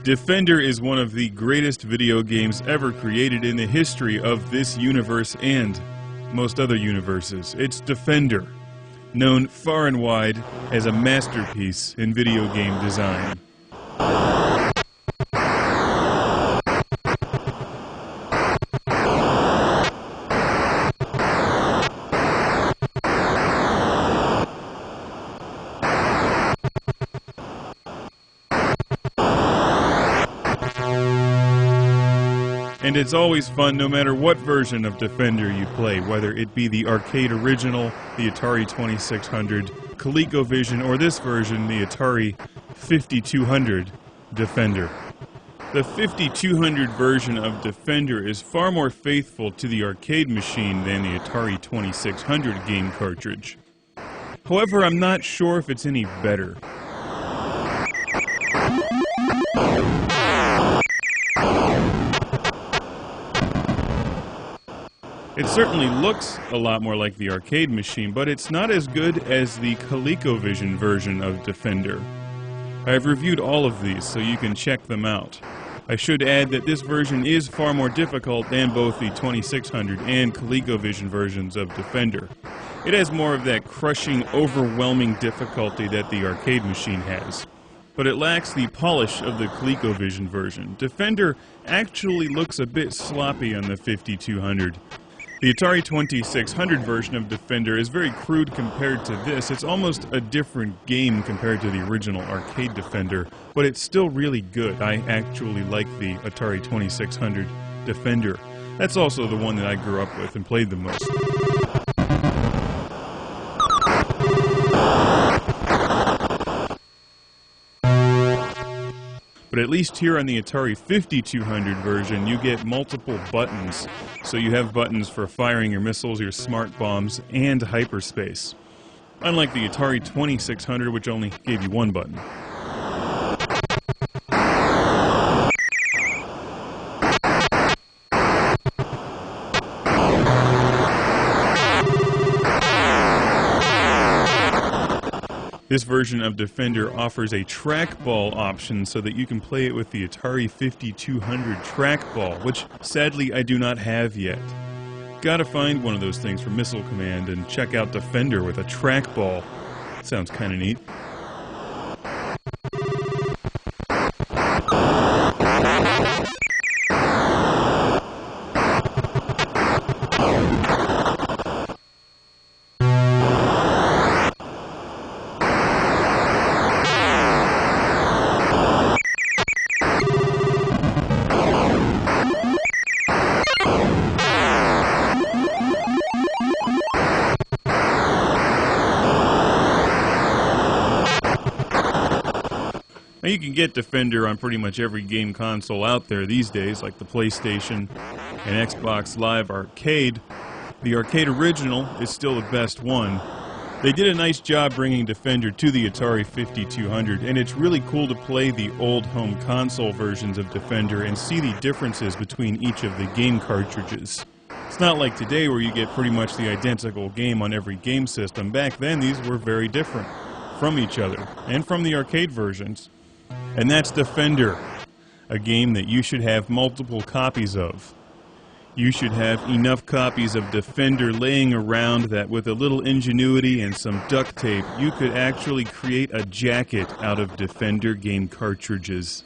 Defender is one of the greatest video games ever created in the history of this universe and most other universes. It's Defender, known far and wide as a masterpiece in video game design. And it's always fun no matter what version of Defender you play, whether it be the arcade original, the Atari 2600, ColecoVision, or this version, the Atari 5200 Defender. The 5200 version of Defender is far more faithful to the arcade machine than the Atari 2600 game cartridge. However, I'm not sure if it's any better. It certainly looks a lot more like the arcade machine, but it's not as good as the ColecoVision version of Defender. I've reviewed all of these, so you can check them out. I should add that this version is far more difficult than both the 2600 and ColecoVision versions of Defender. It has more of that crushing, overwhelming difficulty that the arcade machine has. But it lacks the polish of the ColecoVision version. Defender actually looks a bit sloppy on the 5200. The Atari 2600 version of Defender is very crude compared to this. It's almost a different game compared to the original arcade Defender, but it's still really good. I actually like the Atari 2600 Defender. That's also the one that I grew up with and played the most. But at least here on the Atari 5200 version, you get multiple buttons. So you have buttons for firing your missiles, your smart bombs, and hyperspace. Unlike the Atari 2600, which only gave you one button. This version of Defender offers a trackball option so that you can play it with the Atari 5200 trackball, which sadly I do not have yet. Gotta find one of those things for Missile Command and check out Defender with a trackball. Sounds kinda neat. Now you can get Defender on pretty much every game console out there these days, like the PlayStation and Xbox Live Arcade. The arcade original is still the best one. They did a nice job bringing Defender to the Atari 5200, and it's really cool to play the old home console versions of Defender and see the differences between each of the game cartridges. It's not like today where you get pretty much the identical game on every game system. Back then, these were very different from each other and from the arcade versions. And that's Defender, a game that you should have multiple copies of. You should have enough copies of Defender laying around that with a little ingenuity and some duct tape, you could actually create a jacket out of Defender game cartridges.